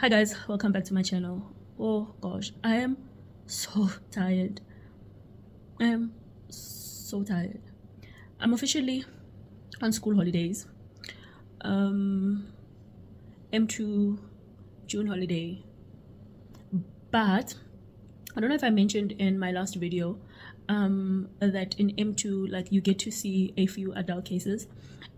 Hi guys, welcome back to my channel. Oh gosh, I am so tired. I am so tired. I'm officially on school holidays. M2 June holiday. But I don't know if I mentioned in my last video that in M2 like you get to see a few adult cases,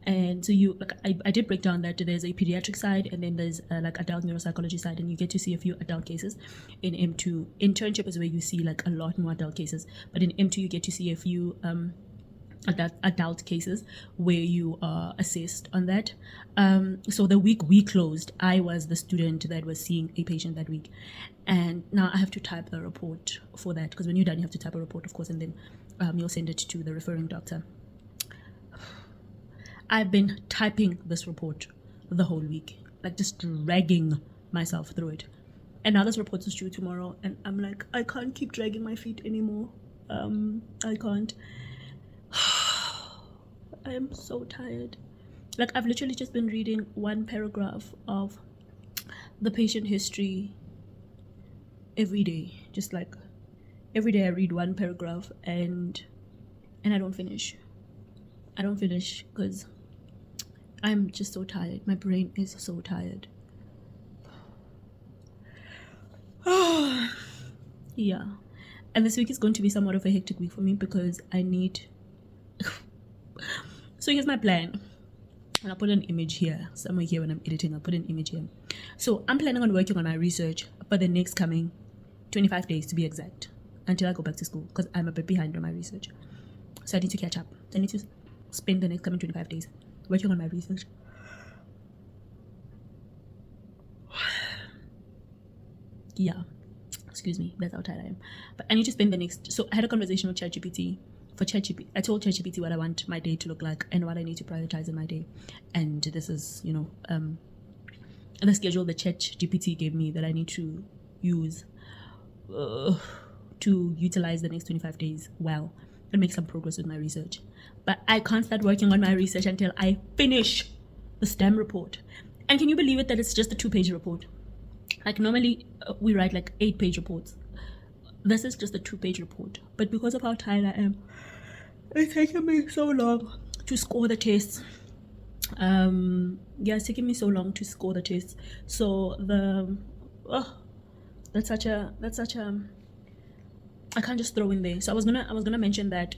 and so you like I did break down that there's a pediatric side and then there's like adult neuropsychology side, and you get to see a few adult cases. In M2 internship is where you see like a lot more adult cases, but in M2 you get to see a few adult cases where you are assessed on that. So the week we closed, I was the student that was seeing a patient that week, and now I have to type the report for that, because when you're done you have to type a report, of course, and then you'll send it to the referring doctor. I've been typing this report the whole week, like just dragging myself through it, and now this report is due tomorrow, and I'm like, I can't keep dragging my feet anymore. I can't. I am so tired. Like, I've literally just been reading one paragraph of the patient history every day. Just like every day I read one paragraph, and I don't finish. I don't finish because I'm just so tired. My brain is so tired. Yeah. And this week is going to be somewhat of a hectic week for me because I need... So here's my plan. And I'll put an image here, somewhere here when I'm editing, I'll put an image here. So I'm planning on working on my research for the next coming 25 days to be exact, until I go back to school, because I'm a bit behind on my research. So I need to catch up. I need to spend the next coming 25 days working on my research. Yeah, excuse me, that's how tired I am. But I need to spend the next... So I had a conversation with ChatGPT. For ChatGPT, I told ChatGPT what I want my day to look like and what I need to prioritize in my day. And this is, the schedule that ChatGPT gave me that I need to use to utilize the next 25 days well and make some progress with my research. But I can't start working on my research until I finish the STEM report. And can you believe it that it's just a 2-page report? Like normally we write like 8-page reports. This is just a 2-page report. But because of how tired I am, it's taking me so long to score the tests. It's taking me so long to score the tests. So that's such a I can't just throw in there. So I was gonna mention that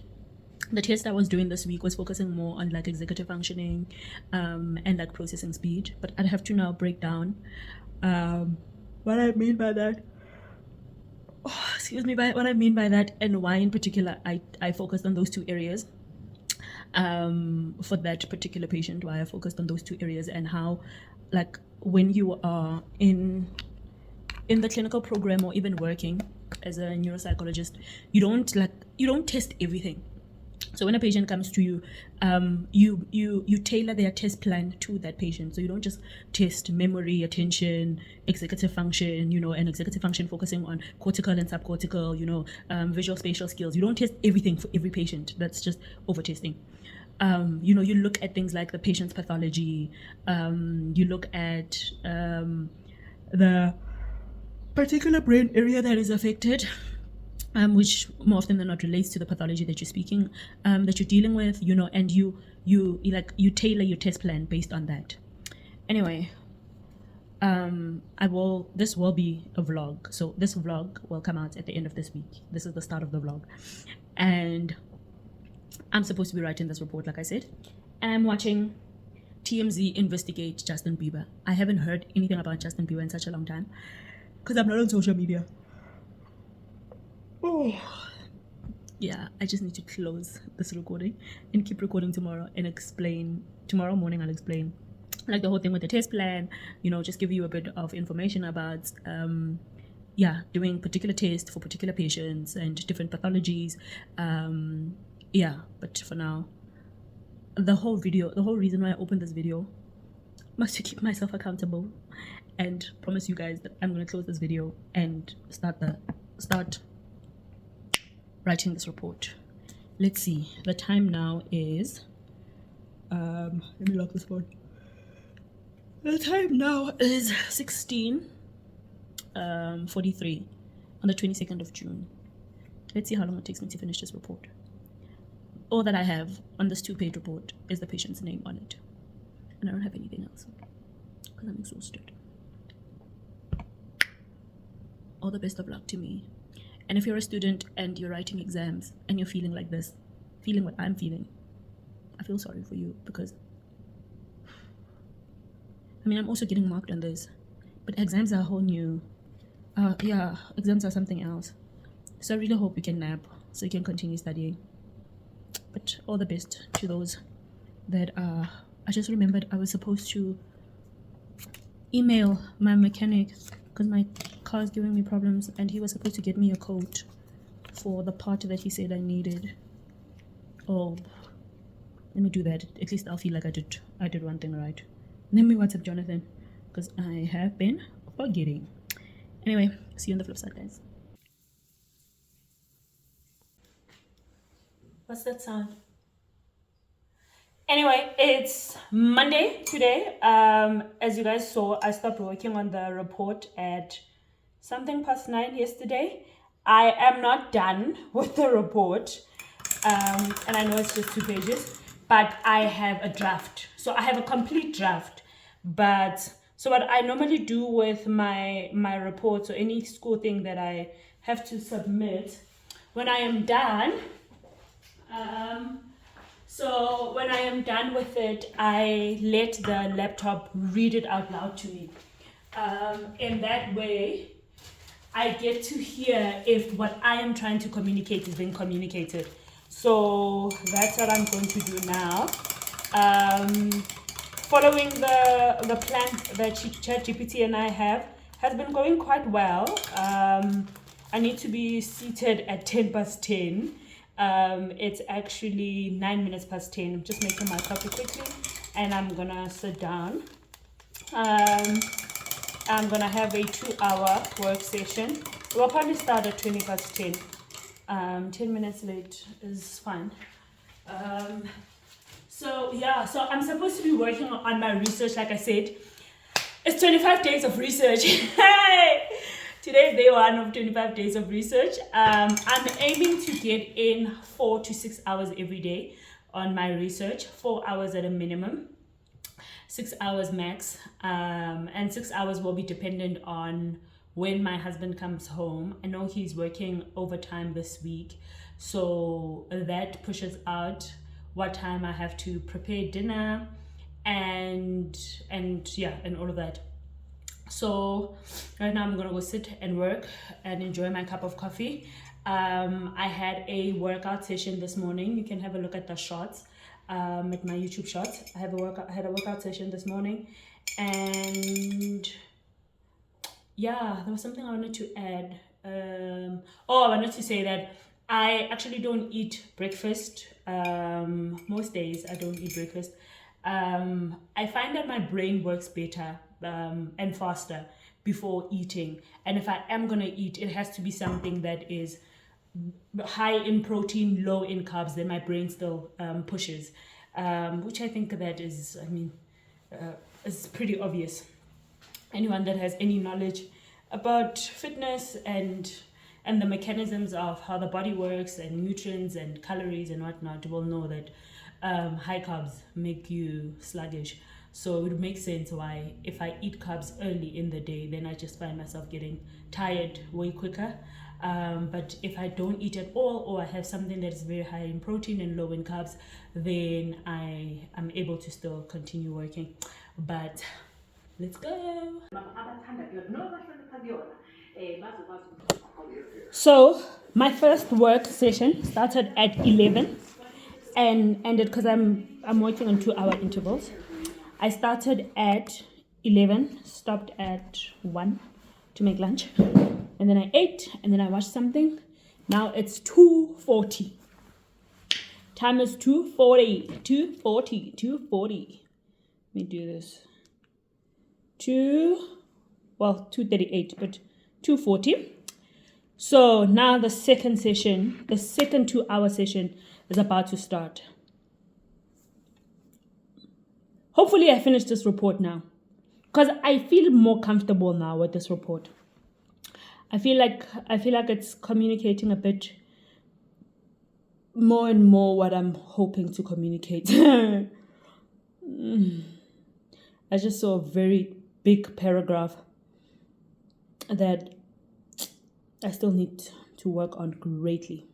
the test I was doing this week was focusing more on like executive functioning and like processing speed, but I'd have to now break down what I mean by that. What I mean by that, and why in particular I focused on those 2 areas for that particular patient, why I focused on those 2 areas, and how like when you are in the clinical program or even working as a neuropsychologist, you don't test everything. So when a patient comes to you, you tailor their test plan to that patient. So you don't just test memory, attention, executive function, and executive function focusing on cortical and subcortical, visual spatial skills. You don't test everything for every patient. That's just over testing. You look at things like the patient's pathology. You look at the particular brain area that is affected, which more often than not relates to the pathology that you're speaking, that you're dealing with, and you tailor your test plan based on that. Anyway, this will be a vlog. So this vlog will come out at the end of this week. This is the start of the vlog. And I'm supposed to be writing this report, like I said. And I'm watching TMZ investigate Justin Bieber. I haven't heard anything about Justin Bieber in such a long time, because I'm not on social media. Yeah, I just need to close this recording and keep recording tomorrow and explain. Tomorrow morning I'll explain like the whole thing with the test plan, just give you a bit of information about doing particular tests for particular patients and different pathologies. But for now, the whole reason why I opened this video was to keep myself accountable and promise you guys that I'm going to close this video and start writing this report. Let's see, the time now is let me lock this phone. The time now is 16 43 on the 22nd of June. Let's see how long it takes me to finish this report. All that I have on this 2-page report is the patient's name on it. And I don't have anything else because I'm exhausted. All the best of luck to me. And if you're a student and you're writing exams and you're feeling like this, feeling what I'm feeling, I feel sorry for you, because I mean, I'm also getting marked on this, but exams are a whole new, exams are something else. So I really hope you can nap so you can continue studying. But all the best to those that I just remembered I was supposed to email my mechanic because my car is giving me problems, and he was supposed to get me a code for the part that he said I needed. Oh, let me do that. At least I'll feel like I did one thing right. Let me WhatsApp Jonathan, because I have been forgetting. Anyway, see you on the flip side, guys. What's that sound? Anyway, it's Monday today. As you guys saw, I stopped working on the report at something past 9 yesterday. I am not done with the report, and I know it's just 2 pages, but I have a draft. So I have a complete draft. But so what I normally do with my reports or any school thing that I have to submit, when I am done, so when I am done with it, I let the laptop read it out loud to me. In that way, I get to hear if what I am trying to communicate is being communicated. So that's what I'm going to do now. Following the plan that ChatGPT and I have has been going quite well. I need to be seated at 10 past 10. It's actually 9 minutes past 10. I'm just making my coffee quickly and I'm gonna sit down. I'm gonna have a 2-hour work session. We'll probably start at 20 past 10. 10 minutes late is fine. So I'm supposed to be working on my research. Like I said, it's 25 days of research. Hey! Today is day 1 of 25 days of research. I'm aiming to get in 4 to 6 hours every day on my research, 4 hours at a minimum, 6 hours max, and 6 hours will be dependent on when my husband comes home. I know he's working overtime this week, so that pushes out what time I have to prepare dinner and all of that. So right now I'm gonna go sit and work and enjoy my cup of coffee. I had a workout session this morning. You can have a look at the shots, at my YouTube shots. I had a workout session this morning, and yeah, there was something I wanted to add. I wanted to say that I actually don't eat breakfast. Most days I don't eat breakfast. I find that my brain works better and faster before eating. And if I am gonna eat, it has to be something that is high in protein, low in carbs, then my brain still pushes. Which I think that is, is pretty obvious. Anyone that has any knowledge about fitness and the mechanisms of how the body works and nutrients and calories and whatnot will know that high carbs make you sluggish. So it would make sense why if I eat carbs early in the day, then I just find myself getting tired way quicker. But if I don't eat at all, or I have something that is very high in protein and low in carbs, then I am able to still continue working. But let's go. So my first work session started at 11 and ended, because I'm working on 2-hour intervals. I started at 11, stopped at 1 to make lunch, and then I ate, and then I watched something. Now it's 2:40. Time is 2:40. 2:40. Let me do this. 2:38, but 2:40. So now the second 2-hour session is about to start. Hopefully I finish this report now, because I feel more comfortable now with this report. I feel like it's communicating a bit more and more what I'm hoping to communicate. I just saw a very big paragraph that I still need to work on greatly.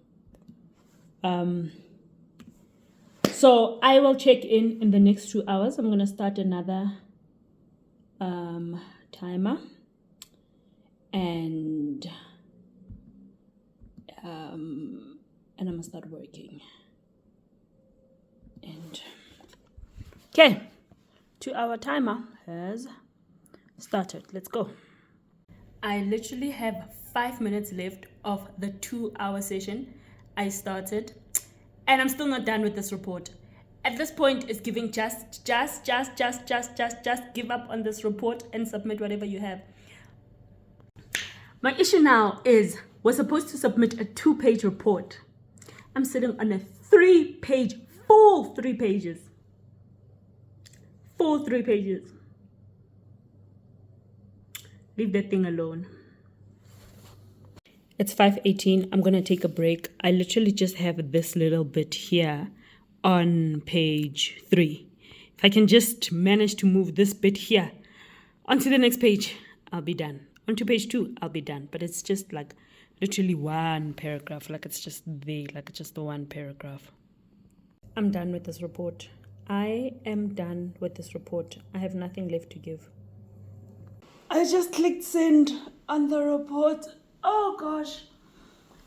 So I will check in the next 2 hours. I'm going to start another timer, and I'm going to start working. And okay, 2-hour timer has started. Let's go. I literally have 5 minutes left of the 2-hour session I started, and I'm still not done with this report. At this point, it's giving just give up on this report and submit whatever you have. My issue now is we're supposed to submit a 2-page report. I'm sitting on a 3-page, full 3 pages. Full 3 pages. Leave that thing alone. It's 5:18. I'm going to take a break. I literally just have this little bit here on page 3. If I can just manage to move this bit here onto the next page, I'll be done. Onto page 2, I'll be done. But it's just like literally one paragraph. Like it's just there, like just the one paragraph. I'm done with this report. I am done with this report. I have nothing left to give. I just clicked send on the report. Oh gosh.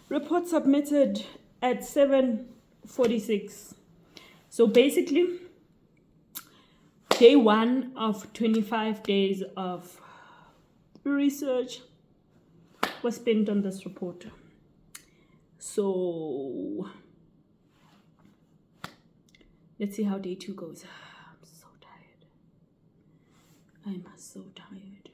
Report submitted at 7:46. So basically, day 1 of 25 days of research was spent on this report. So let's see how day 2 goes. I'm so tired. I'm so tired.